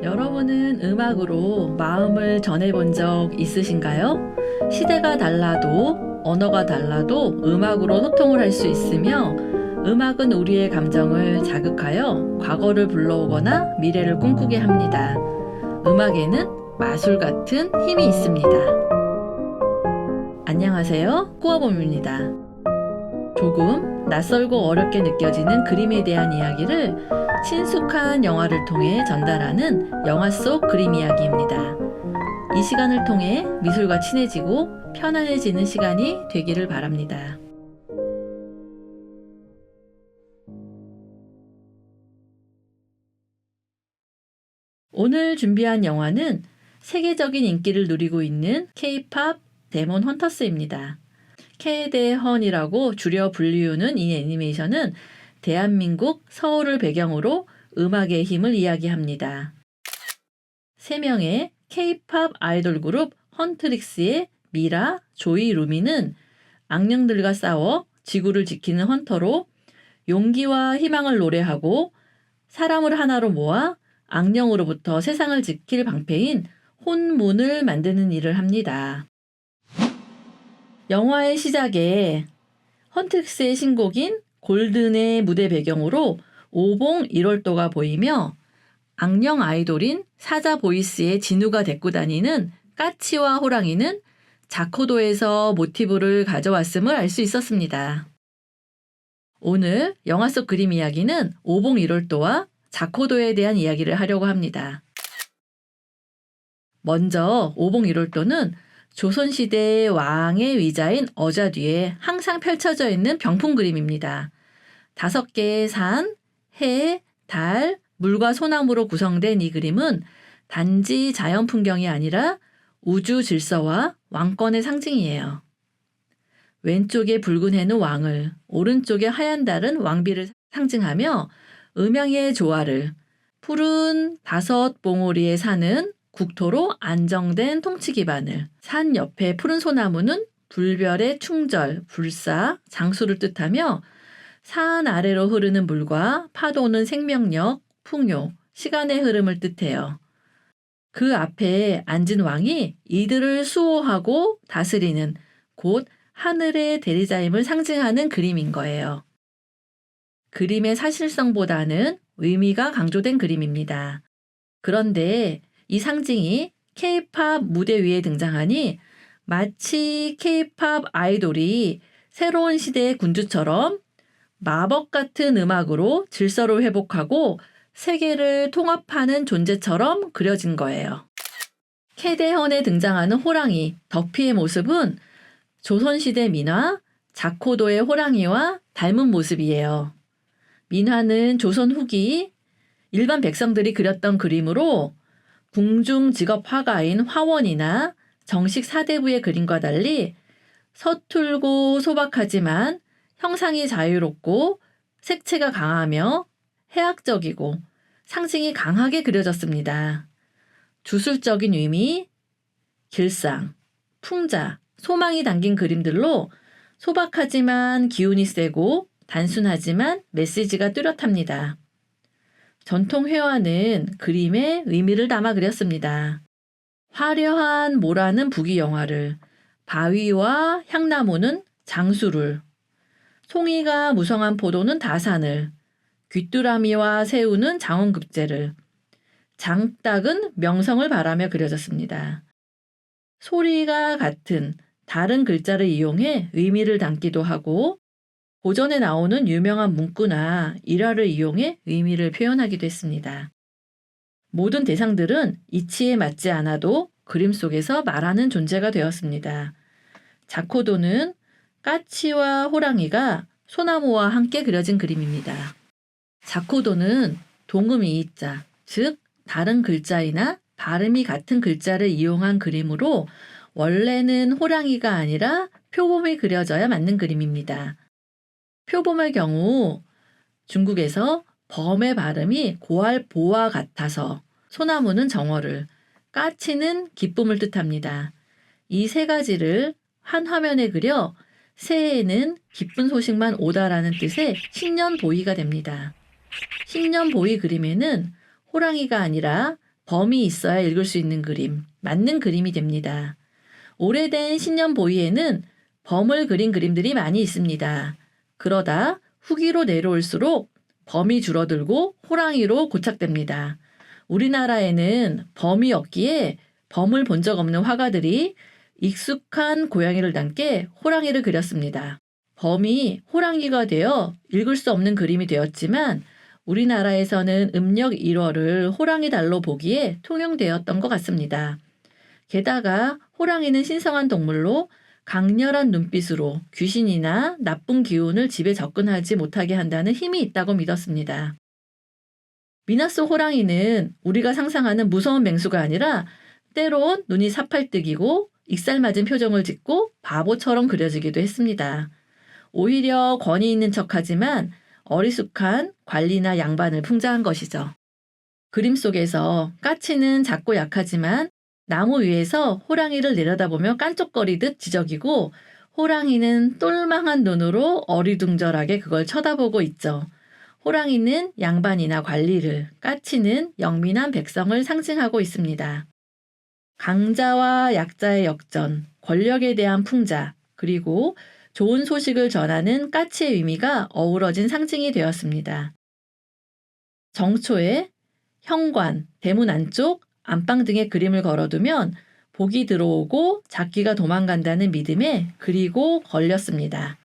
여러분은 음악으로 마음을 전해본 적 있으신가요? 시대가 달라도 언어가 달라도 음악으로 소통을 할 수 있으며 음악은 우리의 감정을 자극하여 과거를 불러오거나 미래를 꿈꾸게 합니다. 음악에는 마술 같은 힘이 있습니다. 안녕하세요. 꾸어봄입니다. 조금 낯설고 어렵게 느껴지는 그림에 대한 이야기를 친숙한 영화를 통해 전달하는 영화 속 그림 이야기입니다. 이 시간을 통해 미술과 친해지고 편안해지는 시간이 되기를 바랍니다. 오늘 준비한 영화는 세계적인 인기를 누리고 있는 K-팝 데몬 헌터스입니다. 캐데헌이라고 줄여 불리우는 이 애니메이션은 대한민국 서울을 배경으로 음악의 힘을 이야기합니다. 3명의 K-팝 아이돌 그룹 헌트릭스의 미라, 조이, 루미는 악령들과 싸워 지구를 지키는 헌터로 용기와 희망을 노래하고 사람을 하나로 모아 악령으로부터 세상을 지킬 방패인 혼문을 만드는 일을 합니다. 영화의 시작에 헌트릭스의 신곡인 골든의 무대 배경으로 오봉 1월도가 보이며 악령 아이돌인 사자 보이스의 진우가 데리고 다니는 까치와 호랑이는 자코도에서 모티브를 가져왔음을 알 수 있었습니다. 오늘 영화 속 그림 이야기는 오봉 1월도와 자코도에 대한 이야기를 하려고 합니다. 먼저 오봉 1월도는 조선시대의 왕의 위자인 어자 뒤에 항상 펼쳐져 있는 병풍 그림입니다. 5개의 산, 해, 달, 물과 소나무로 구성된 이 그림은 단지 자연 풍경이 아니라 우주 질서와 왕권의 상징이에요. 왼쪽에 붉은 해는 왕을, 오른쪽에 하얀 달은 왕비를 상징하며 음양의 조화를, 푸른 5봉우리의 산은 국토로 안정된 통치 기반을, 산 옆에 푸른 소나무는 불별의 충절, 불사, 장수를 뜻하며 산 아래로 흐르는 물과 파도는 생명력, 풍요, 시간의 흐름을 뜻해요. 그 앞에 앉은 왕이 이들을 수호하고 다스리는 곧 하늘의 대리자임을 상징하는 그림인 거예요. 그림의 사실성보다는 의미가 강조된 그림입니다. 그런데 이 상징이 K-팝 무대 위에 등장하니 마치 K-팝 아이돌이 새로운 시대의 군주처럼 마법 같은 음악으로 질서를 회복하고 세계를 통합하는 존재처럼 그려진 거예요. 캐데헌에 등장하는 호랑이, 더피의 모습은 조선시대 민화, 자코도의 호랑이와 닮은 모습이에요. 민화는 조선 후기 일반 백성들이 그렸던 그림으로 궁중 직업 화가인 화원이나 정식 사대부의 그림과 달리 서툴고 소박하지만 형상이 자유롭고 색채가 강하며 해학적이고 상징이 강하게 그려졌습니다. 주술적인 의미, 길상, 풍자, 소망이 담긴 그림들로 소박하지만 기운이 세고 단순하지만 메시지가 뚜렷합니다. 전통 회화는 그림에 의미를 담아 그렸습니다. 화려한 모라는 부귀영화를, 바위와 향나무는 장수를, 송이가 무성한 포도는 다산을, 귀뚜라미와 새우는 장원급제를, 장닭은 명성을 바라며 그려졌습니다. 소리가 같은 다른 글자를 이용해 의미를 담기도 하고 고전에 나오는 유명한 문구나 일화를 이용해 의미를 표현하기도 했습니다. 모든 대상들은 이치에 맞지 않아도 그림 속에서 말하는 존재가 되었습니다. 자코도는 까치와 호랑이가 소나무와 함께 그려진 그림입니다. 자코도는 동음이의자, 즉 다른 글자이나 발음이 같은 글자를 이용한 그림으로 원래는 호랑이가 아니라 표범이 그려져야 맞는 그림입니다. 표범의 경우 중국에서 범의 발음이 고할 보와 같아서 소나무는 정어를, 까치는 기쁨을 뜻합니다. 이 3가지를 한 화면에 그려 새해에는 기쁜 소식만 오다라는 뜻의 신년보이가 됩니다. 신년보이 그림에는 호랑이가 아니라 범이 있어야 읽을 수 있는 그림, 맞는 그림이 됩니다. 오래된 신년 보이에는 범을 그린 그림들이 많이 있습니다. 그러다 후기로 내려올수록 범이 줄어들고 호랑이로 고착됩니다. 우리나라에는 범이 없기에 범을 본 적 없는 화가들이 익숙한 고양이를 담게 호랑이를 그렸습니다. 범이 호랑이가 되어 읽을 수 없는 그림이 되었지만 우리나라에서는 음력 1월을 호랑이 달로 보기에 통용되었던 것 같습니다. 게다가 호랑이는 신성한 동물로 강렬한 눈빛으로 귀신이나 나쁜 기운을 집에 접근하지 못하게 한다는 힘이 있다고 믿었습니다. 미나 속 호랑이는 우리가 상상하는 무서운 맹수가 아니라 때론 눈이 사팔뜨기고 익살맞은 표정을 짓고 바보처럼 그려지기도 했습니다. 오히려 권위 있는 척하지만 어리숙한 관리나 양반을 풍자한 것이죠. 그림 속에서 까치는 작고 약하지만 나무 위에서 호랑이를 내려다보며 깐족거리듯 지저귀고 호랑이는 똘망한 눈으로 어리둥절하게 그걸 쳐다보고 있죠. 호랑이는 양반이나 관리를, 까치는 영민한 백성을 상징하고 있습니다. 강자와 약자의 역전, 권력에 대한 풍자, 그리고 좋은 소식을 전하는 까치의 의미가 어우러진 상징이 되었습니다. 정초에 현관, 대문 안쪽, 안방 등에 그림을 걸어두면 복이 들어오고 작귀가 도망간다는 믿음에 그리고 걸렸습니다.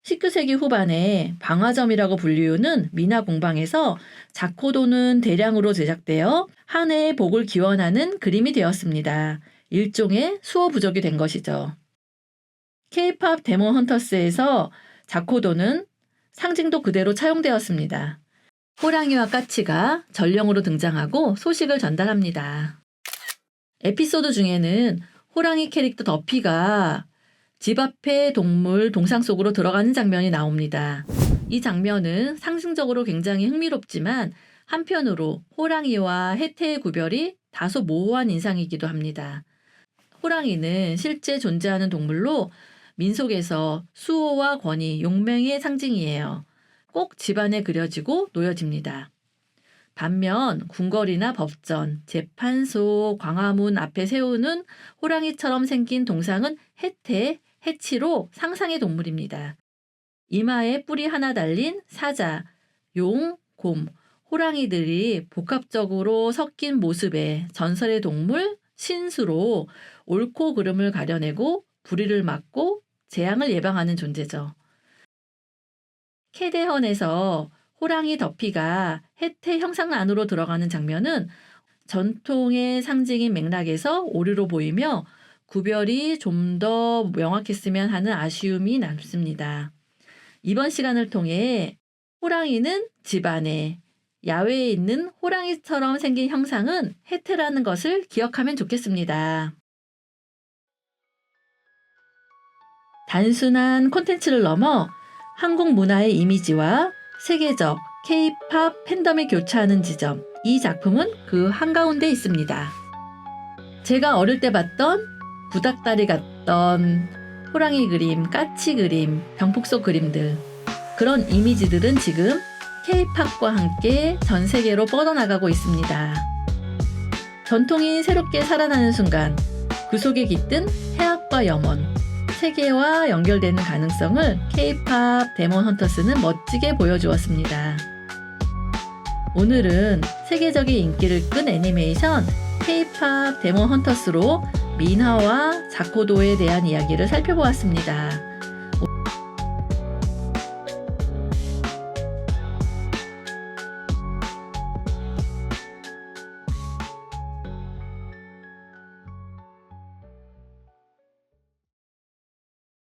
19세기 후반에 방화점이라고 불리우는 미나 공방에서 자코도는 대량으로 제작되어 한 해의 복을 기원하는 그림이 되었습니다. 일종의 수호 부족이 된 것이죠. K-팝 데몬 헌터스에서 자코도는 상징도 그대로 차용되었습니다. 호랑이와 까치가 전령으로 등장하고 소식을 전달합니다. 에피소드 중에는 호랑이 캐릭터 더피가 집 앞의 동물 동상 속으로 들어가는 장면이 나옵니다. 이 장면은 상징적으로 굉장히 흥미롭지만 한편으로 호랑이와 해태의 구별이 다소 모호한 인상이기도 합니다. 호랑이는 실제 존재하는 동물로 민속에서 수호와 권위, 용맹의 상징이에요. 꼭 집안에 그려지고 놓여집니다. 반면 궁궐이나 법전, 재판소, 광화문 앞에 세우는 호랑이처럼 생긴 동상은 해태, 해치로 상상의 동물입니다. 이마에 뿔이 하나 달린 사자, 용, 곰, 호랑이들이 복합적으로 섞인 모습의 전설의 동물, 신수로 옳고 그름을 가려내고 불의를 막고 재앙을 예방하는 존재죠. 캐대헌에서 호랑이 더피가 해태 형상 안으로 들어가는 장면은 전통의 상징인 맥락에서 오류로 보이며 구별이 좀 더 명확했으면 하는 아쉬움이 남습니다. 이번 시간을 통해 호랑이는 집 안에, 야외에 있는 호랑이처럼 생긴 형상은 해태라는 것을 기억하면 좋겠습니다. 단순한 콘텐츠를 넘어 한국 문화의 이미지와 세계적 K-팝 팬덤이 교차하는 지점, 이 작품은 그 한가운데 있습니다. 제가 어릴 때 봤던 구닥다리 같던 호랑이 그림, 까치 그림, 병풍 속 그림들, 그런 이미지들은 지금 K-팝과 함께 전 세계로 뻗어나가고 있습니다. 전통이 새롭게 살아나는 순간 그 속에 깃든 해학과 염원, 세계와 연결되는 가능성을 K-팝 데몬 헌터스는 멋지게 보여주었습니다. 오늘은 세계적인 인기를 끈 애니메이션 K-팝 데몬 헌터스로 민하와 자코도에 대한 이야기를 살펴보았습니다.